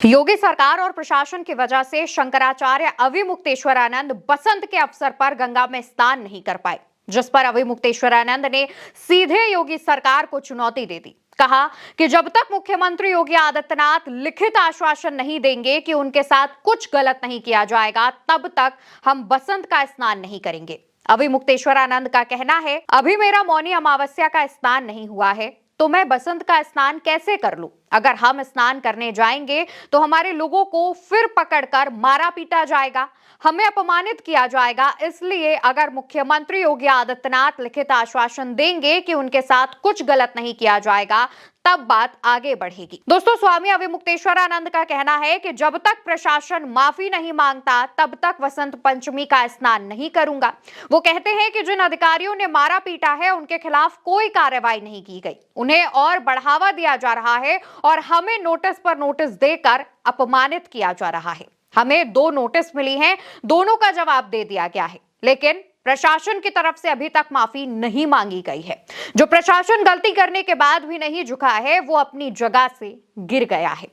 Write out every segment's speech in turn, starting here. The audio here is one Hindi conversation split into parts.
योगी सरकार और प्रशासन की वजह से शंकराचार्य अविमुक्तेश्वरानंद बसंत के अवसर पर गंगा में स्नान नहीं कर पाए, जिस पर अविमुक्तेश्वरानंद ने सीधे योगी सरकार को चुनौती दे दी। कहा कि जब तक मुख्यमंत्री योगी आदित्यनाथ लिखित आश्वासन नहीं देंगे कि उनके साथ कुछ गलत नहीं किया जाएगा, तब तक हम बसंत का स्नान नहीं करेंगे। अविमुक्तेश्वरानंद का कहना है, अभी मेरा मौनी अमावस्या का स्नान नहीं हुआ है तो मैं बसंत का स्नान कैसे कर लूं? अगर हम स्नान करने जाएंगे तो हमारे लोगों को फिर पकड़कर मारा पीटा जाएगा, हमें अपमानित किया जाएगा। इसलिए अगर मुख्यमंत्री योगी आदित्यनाथ लिखित आश्वासन देंगे कि उनके साथ कुछ गलत नहीं किया जाएगा, तब बात आगे बढ़ेगी। दोस्तों, स्वामी अविमुक्तेश्वरानंद का कहना है कि जब तक प्रशासन माफी नहीं मांगता तब तक वसंत पंचमी का स्नान नहीं करूंगा। वो कहते हैं कि जिन अधिकारियों ने मारा पीटा है उनके खिलाफ कोई कार्रवाई नहीं की गई, उन्हें और बढ़ावा दिया जा रहा है और हमें नोटिस पर नोटिस देकर अपमानित किया जा रहा है। हमें 2 नोटिस मिली हैं, दोनों का जवाब दे दिया गया है, लेकिन प्रशासन की तरफ से अभी तक माफी नहीं मांगी गई है। जो प्रशासन गलती करने के बाद भी नहीं झुका है, वो अपनी जगह से गिर गया है।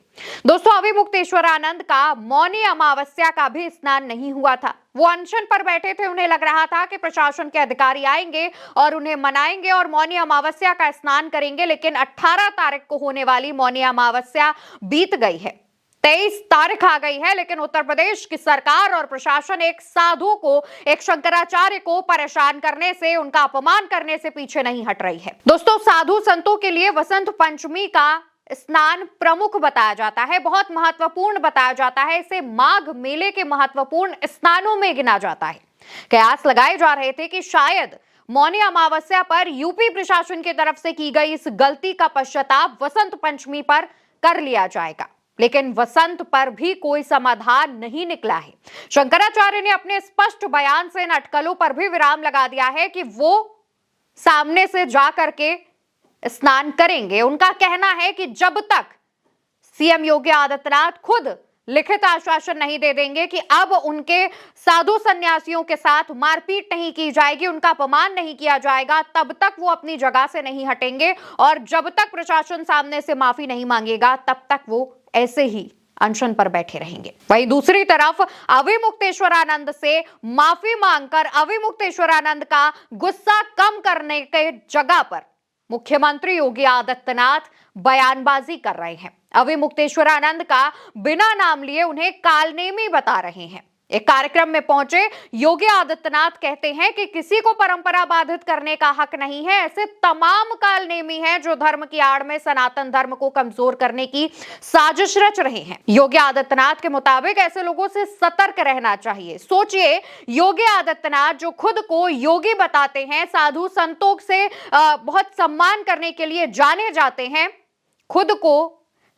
दोस्तों, अविमुक्तेश्वरानंद का मौनी अमावस्या का भी स्नान नहीं हुआ था। वो अनशन पर बैठे थे, उन्हें लग रहा था कि प्रशासन के अधिकारी आएंगे और उन्हें मनाएंगे और मौनी अमावस्या का स्नान करेंगे, लेकिन 18 तारीख को होने वाली मौनी अमावस्या बीत गई है। 23 तारीख आ गई है, लेकिन उत्तर प्रदेश की सरकार और प्रशासन एक साधु को, एक शंकराचार्य को परेशान करने से, उनका अपमान करने से पीछे नहीं हट रही है। दोस्तों, साधु संतों के लिए वसंत पंचमी का स्नान प्रमुख बताया जाता है, बहुत महत्वपूर्ण बताया जाता है। इसे माघ मेले के महत्वपूर्ण स्नानों में गिना जाता है। कयास लगाए जा रहे थे कि शायद मौनी अमावस्या पर यूपी प्रशासन की तरफ से की गई इस गलती का पश्चाताप वसंत पंचमी पर कर लिया जाएगा, लेकिन वसंत पर भी कोई समाधान नहीं निकला है। शंकराचार्य ने अपने स्पष्ट बयान से इन अटकलों पर भी विराम लगा दिया है कि वो सामने से जाकर के स्नान करेंगे। उनका कहना है कि जब तक सीएम योगी आदित्यनाथ खुद लिखित आश्वासन नहीं दे देंगे कि अब उनके साधु सन्यासियों के साथ मारपीट नहीं की जाएगी, उनका अपमान नहीं किया जाएगा, तब तक वो अपनी जगह से नहीं हटेंगे। और जब तक प्रशासन सामने से माफी नहीं मांगेगा, तब तक वो ऐसे ही अनशन पर बैठे रहेंगे। वहीं दूसरी तरफ अविमुक्तेश्वरानंद से माफी मांगकर अविमुक्तेश्वरानंद का गुस्सा कम करने के जगह पर मुख्यमंत्री योगी आदित्यनाथ बयानबाजी कर रहे हैं। अविमुक्तेश्वरानंद का बिना नाम लिए उन्हें कालनेमी बता रहे हैं। एक कार्यक्रम में पहुंचे योगी आदित्यनाथ कहते हैं कि किसी को परंपरा बाधित करने का हक नहीं है। ऐसे तमाम कालनेमी हैं जो धर्म की आड़ में सनातन धर्म को कमजोर करने की साजिश रच रहे हैं। योगी आदित्यनाथ के मुताबिक ऐसे लोगों से सतर्क रहना चाहिए। सोचिए, योगी आदित्यनाथ जो खुद को योगी बताते हैं, साधु संतों से बहुत सम्मान करने के लिए जाने जाते हैं, खुद को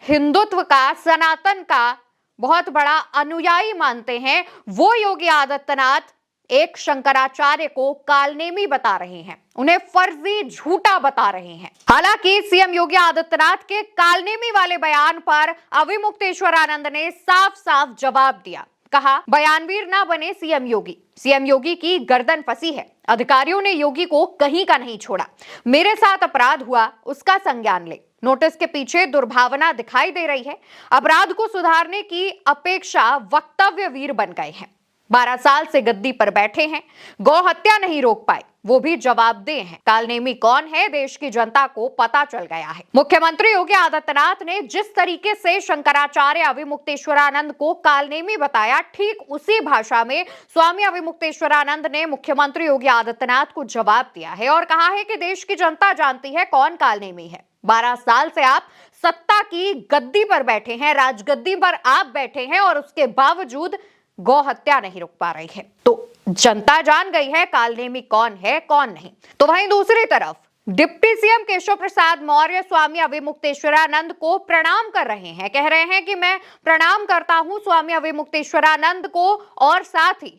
हिंदुत्व का, सनातन का बहुत बड़ा अनुयायी मानते हैं, वो योगी आदित्यनाथ एक शंकराचार्य को कालनेमी बता रहे हैं, उन्हें फर्जी झूठा बता रहे हैं। हालांकि सीएम योगी आदित्यनाथ के कालनेमी वाले बयान पर अविमुक्तेश्वरानंद ने साफ साफ जवाब दिया। कहा, बयानवीर ना बने सीएम योगी, सीएम योगी की गर्दन फंसी है। अधिकारियों ने योगी को कहीं का नहीं छोड़ा। मेरे साथ अपराध हुआ, उसका संज्ञान ले। नोटिस के पीछे दुर्भावना दिखाई दे रही है। अपराध को सुधारने की अपेक्षा वक्तव्य वीर बन गए हैं। 12 साल से गद्दी पर बैठे हैं, गौ हत्या नहीं रोक पाए, वो भी जवाबदेह हैं। कालनेमी कौन है, देश की जनता को पता चल गया है। मुख्यमंत्री योगी आदित्यनाथ ने जिस तरीके से शंकराचार्य अविमुक्तेश्वरानंद को कालनेमी बताया, ठीक उसी भाषा में स्वामी अविमुक्तेश्वरानंद ने मुख्यमंत्री योगी आदित्यनाथ को जवाब दिया है और कहा है कि देश की जनता जानती है कौन कालनेमी है। 12 साल से आप सत्ता की गद्दी पर बैठे हैं, राजगद्दी पर आप बैठे हैं और उसके बावजूद गौ हत्या नहीं रुक पा रही है। तो जनता जान गई है कालनेमी कौन है, कौन नहीं। तो वहीं दूसरी तरफ डिप्टी सीएम केशव प्रसाद मौर्य स्वामी अविमुक्तेश्वरानंद को प्रणाम कर रहे हैं। कह रहे हैं कि मैं प्रणाम करता हूं स्वामी अविमुक्तेश्वरानंद को, और साथ ही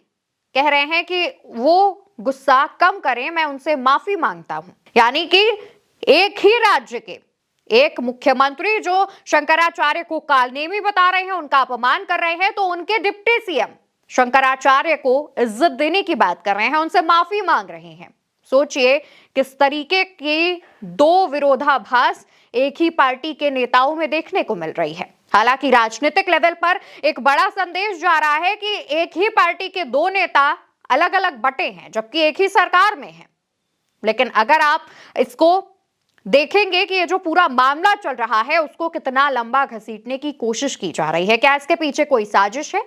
कह रहे हैं कि वो गुस्सा कम करें, मैं उनसे माफी मांगता हूं। यानी कि एक ही राज्य के एक मुख्यमंत्री जो शंकराचार्य को कालनेमी बता रहे हैं, उनका अपमान कर रहे हैं, तो उनके डिप्टी सीएम शंकराचार्य को इज्जत देने की बात कर रहे हैं, उनसे माफी मांग रहे हैं। सोचिए किस तरीके की 2 विरोधाभास एक ही पार्टी के नेताओं में देखने को मिल रही है। हालांकि राजनीतिक लेवल पर एक बड़ा संदेश जा रहा है कि एक ही पार्टी के दो नेता अलग अलग बटे हैं, जबकि एक ही सरकार में हैं। लेकिन अगर आप इसको देखेंगे कि ये जो पूरा मामला चल रहा है उसको कितना लंबा घसीटने की कोशिश की जा रही है, क्या इसके पीछे कोई साजिश है?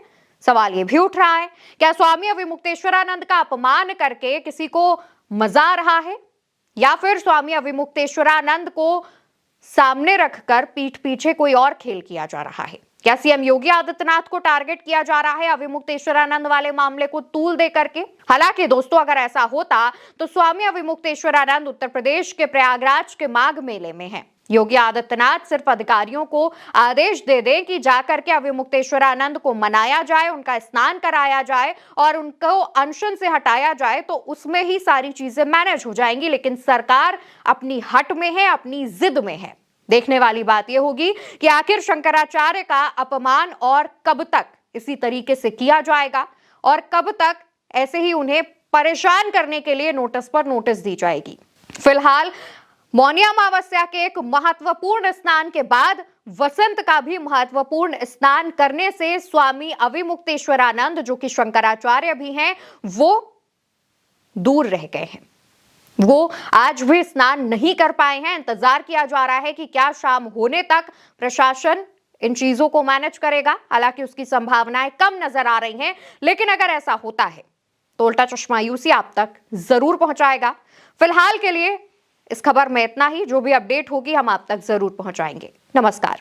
सवाल ये भी उठ रहा है, क्या स्वामी अविमुक्तेश्वरानंद का अपमान करके किसी को मजा आ रहा है, या फिर स्वामी अविमुक्तेश्वरानंद को सामने रखकर पीठ पीछे कोई और खेल किया जा रहा है? क्या सीएम योगी आदित्यनाथ को टारगेट किया जा रहा है अविमुक्तेश्वरानंद वाले मामले को तूल दे करके? हालांकि दोस्तों, अगर ऐसा होता तो स्वामी अविमुक्तेश्वरानंद उत्तर प्रदेश के प्रयागराज के माघ मेले में हैं। योगी आदित्यनाथ सिर्फ अधिकारियों को आदेश दे दें कि जाकर के अविमुक्तेश्वरानंद को मनाया जाए, उनका स्नान कराया जाए और उनको अनशन से हटाया जाए, तो उसमें ही सारी चीजें मैनेज हो जाएंगी। लेकिन सरकार अपनी हट में है, अपनी जिद में है। देखने वाली बात यह होगी कि आखिर शंकराचार्य का अपमान और कब तक इसी तरीके से किया जाएगा और कब तक ऐसे ही उन्हें परेशान करने के लिए नोटिस पर नोटिस दी जाएगी। फिलहाल मौनी अमावस्या के एक महत्वपूर्ण स्नान के बाद वसंत का भी महत्वपूर्ण स्नान करने से स्वामी अविमुक्तेश्वरानंद, जो कि शंकराचार्य भी हैं, वो दूर रह गए हैं। वो आज भी स्नान नहीं कर पाए हैं। इंतजार किया जा रहा है कि क्या शाम होने तक प्रशासन इन चीजों को मैनेज करेगा। हालांकि उसकी संभावनाएं कम नजर आ रही हैं, लेकिन अगर ऐसा होता है तो उल्टा चश्मा यूसी आप तक जरूर पहुंचाएगा। फिलहाल के लिए इस खबर में इतना ही। जो भी अपडेट होगी हम आप तक जरूर पहुंचाएंगे। नमस्कार।